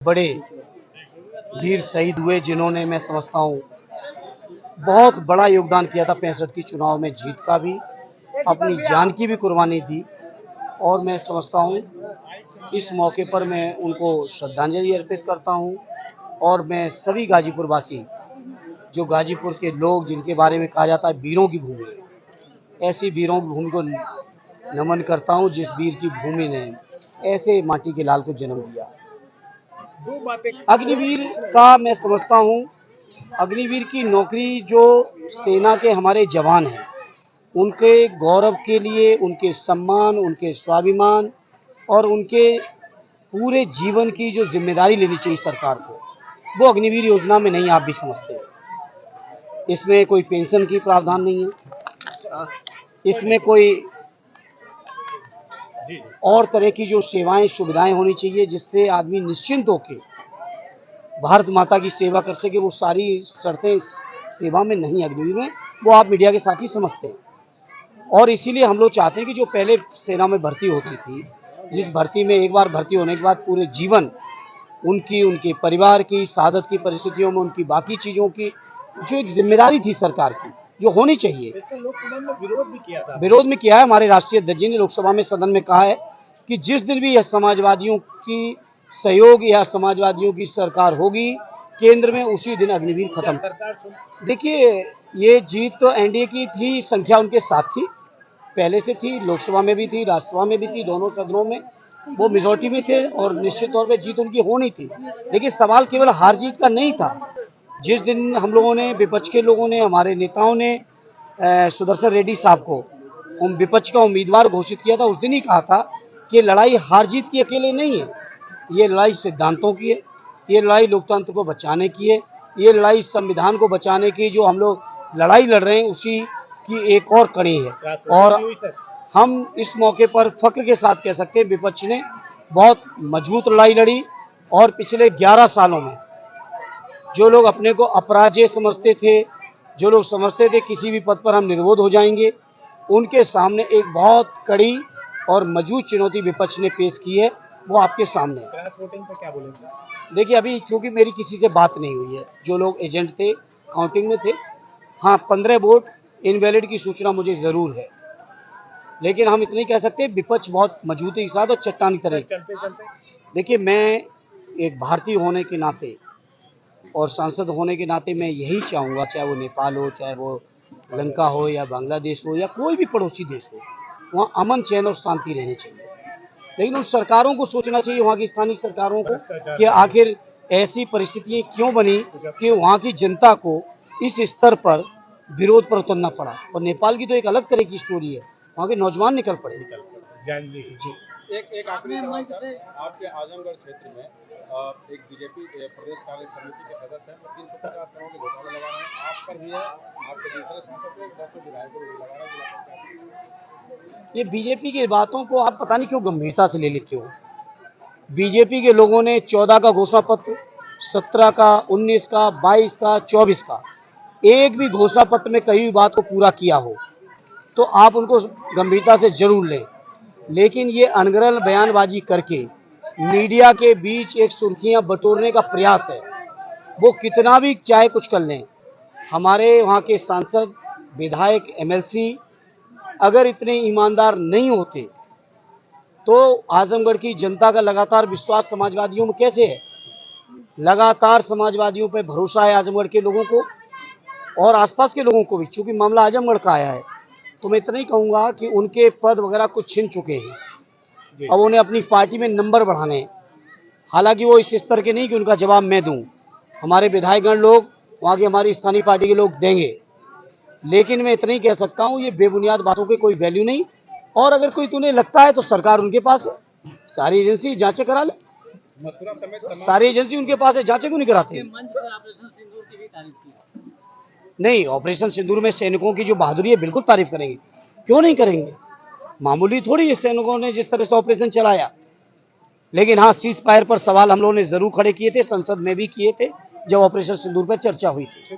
बड़े वीर शहीद हुए जिन्होंने, मैं समझता हूँ, बहुत बड़ा योगदान किया था 65 की चुनाव में जीत का भी, अपनी जान की भी कुर्बानी दी। और मैं समझता हूँ इस मौके पर मैं उनको श्रद्धांजलि अर्पित करता हूँ। और मैं सभी गाजीपुर वासी, जो गाजीपुर के लोग जिनके बारे में कहा जाता है वीरों की भूमि, ऐसी वीरों की भूमि को नमन करता हूँ जिस वीर की भूमि ने ऐसे माटी के लाल को जन्म दिया। अग्निवीर का मैं समझता हूँ, अग्निवीर की नौकरी जो सेना के हमारे जवान हैं, उनके गौरव के लिए, उनके सम्मान, उनके स्वाभिमान और उनके पूरे जीवन की जो जिम्मेदारी लेनी चाहिए सरकार को, वो अग्निवीर योजना में नहीं। आप भी समझते हैं इसमें कोई पेंशन की प्रावधान नहीं है, इसमें कोई और तरह की जो सेवाएं सुविधाएं होनी चाहिए जिससे आदमी निश्चिंत होकर भारत माता की सेवा कर सके, वो सारी शर्तें सेवा में नहीं, अग्निवीर में। वो आप मीडिया के साथ ही समझते हैं। और इसीलिए हम लोग चाहते हैं कि जो पहले सेना में भर्ती होती थी, जिस भर्ती में एक बार भर्ती होने के बाद पूरे जीवन उनकी, उनके परिवार की, शहादत की परिस्थितियों में उनकी बाकी चीज़ों की जो एक जिम्मेदारी थी सरकार की, जो होनी चाहिए। लोकसभा में विरोध भी किया था। विरोध में किया है। हमारे राष्ट्रीय अध्यक्ष जी ने लोकसभा में, सदन में कहा है कि जिस दिन भी यह समाजवादियों की सहयोग या समाजवादियों की सरकार होगी केंद्र में, उसी दिन अग्निवीर खत्म। देखिए, ये जीत तो एनडीए की थी, संख्या उनके साथ थी, पहले से थी, लोकसभा में भी थी, राज्यसभा में भी थी, दोनों सदनों में वो मेजॉरिटी में थे और निश्चित तौर पे जीत उनकी होनी थी। लेकिन सवाल केवल हार जीत का नहीं था। जिस दिन हम लोगों ने, विपक्ष के लोगों ने, हमारे नेताओं ने सुदर्शन रेड्डी साहब को विपक्ष का उम्मीदवार घोषित किया था, उस दिन ही कहा था कि लड़ाई हार जीत की अकेले नहीं है, ये लड़ाई सिद्धांतों की है, ये लड़ाई लोकतंत्र को बचाने की है, ये लड़ाई संविधान को बचाने की जो हम लोग लड़ाई लड़ रहे हैं उसी की एक और कड़ी है। और हम इस मौके पर फख्र के साथ कह सकते हैं विपक्ष ने बहुत मजबूत लड़ाई लड़ी। और पिछले 11 सालों में जो लोग अपने को अपराजेय समझते थे, जो लोग समझते थे किसी भी पद पर हम निर्विरोध हो जाएंगे, उनके सामने एक बहुत कड़ी और मजबूत चुनौती विपक्ष ने पेश की है, वो आपके सामने है। क्रॉस वोटिंग पे क्या बोलेंगे? देखिए, अभी चूंकि मेरी किसी से बात नहीं हुई है, जो लोग एजेंट थे काउंटिंग में थे, हाँ 15 वोट इनवैलिड की सूचना मुझे ज़रूर है। लेकिन हम इतनी कह सकते हैं विपक्ष बहुत मजबूती के साथ और चट्टानी तरह। चलते देखिए, मैं एक भारतीय होने के नाते और सांसद होने के नाते मैं यही चाहूँगा, चाहे वो नेपाल हो, चाहे वो लंका हो या बांग्लादेश हो या कोई भी पड़ोसी देश हो, वहाँ अमन, चैन और शांति रहनी चाहिए। लेकिन उन सरकारों को सोचना चाहिए, वहाँ की स्थानीय सरकारों को, कि आखिर ऐसी परिस्थितियाँ क्यों बनी कि वहाँ की जनता को इस स्तर पर विरोध पर उतरना पड़ा। और नेपाल की तो एक अलग तरह की स्टोरी है, वहाँ के नौजवान निकल पड़े। जी। एक आखिरी सवाल सर, आपके आजमगढ़ क्षेत्र में एक बीजेपी प्रदेश कांग्रेस समिति के सदस्य हैं, 350 करोड़ के घोटाला लगा रहे हैं। आप पर भी है, आपके दूसरे सांसद को 200 विधायकों को लगा रहे हैं। ये बीजेपी की बातों को आप पता नहीं क्यों गंभीरता से ले लेते हो। बीजेपी के लोगों ने 14 का घोषणा पत्र, 17 का, 19 का, 22 का, 24 का, एक भी घोषणा पत्र में कही हुई बात को पूरा किया हो तो आप उनको गंभीरता से जरूर लें। लेकिन ये अनगढ़ बयानबाजी करके मीडिया के बीच एक सुर्खियां बटोरने का प्रयास है, वो कितना भी चाहे कुछ कर लें। हमारे वहाँ के सांसद, विधायक, एमएलसी अगर इतने ईमानदार नहीं होते तो आजमगढ़ की जनता का लगातार विश्वास समाजवादियों में कैसे है? लगातार समाजवादियों पर भरोसा है आजमगढ़ के लोगों को और आसपास के लोगों को भी, क्योंकि मामला आजमगढ़ का आया है। तो मैं इतना ही कहूँगा कि उनके पद वगैरह कुछ छिन चुके हैं, अब उन्हें अपनी पार्टी में नंबर बढ़ाने हैं। हालांकि वो इस स्तर के नहीं कि उनका जवाब मैं दूं, हमारे विधायकगण लोग, वहाँ की हमारी स्थानीय पार्टी के लोग देंगे। लेकिन मैं इतना ही कह सकता हूँ, ये बेबुनियाद बातों की कोई वैल्यू नहीं। और अगर कोई तुम्हें लगता है तो सरकार उनके पास है, सारी एजेंसी जांचें करा ले, मथुरा समेत सारी एजेंसी उनके पास है, जांचें क्यों नहीं कराते? नहीं, ऑपरेशन सिंदूर में सैनिकों की जो बहादुरी है बिल्कुल तारीफ करेंगे, क्यों नहीं करेंगे। मामूली थोड़ी है सैनिकों ने जिस तरह से ऑपरेशन चलाया। लेकिन हाँ, सीज फायर पर सवाल हम लोगों ने जरूर खड़े किए थे, संसद में भी किए थे जब ऑपरेशन सिंदूर पर चर्चा हुई थी।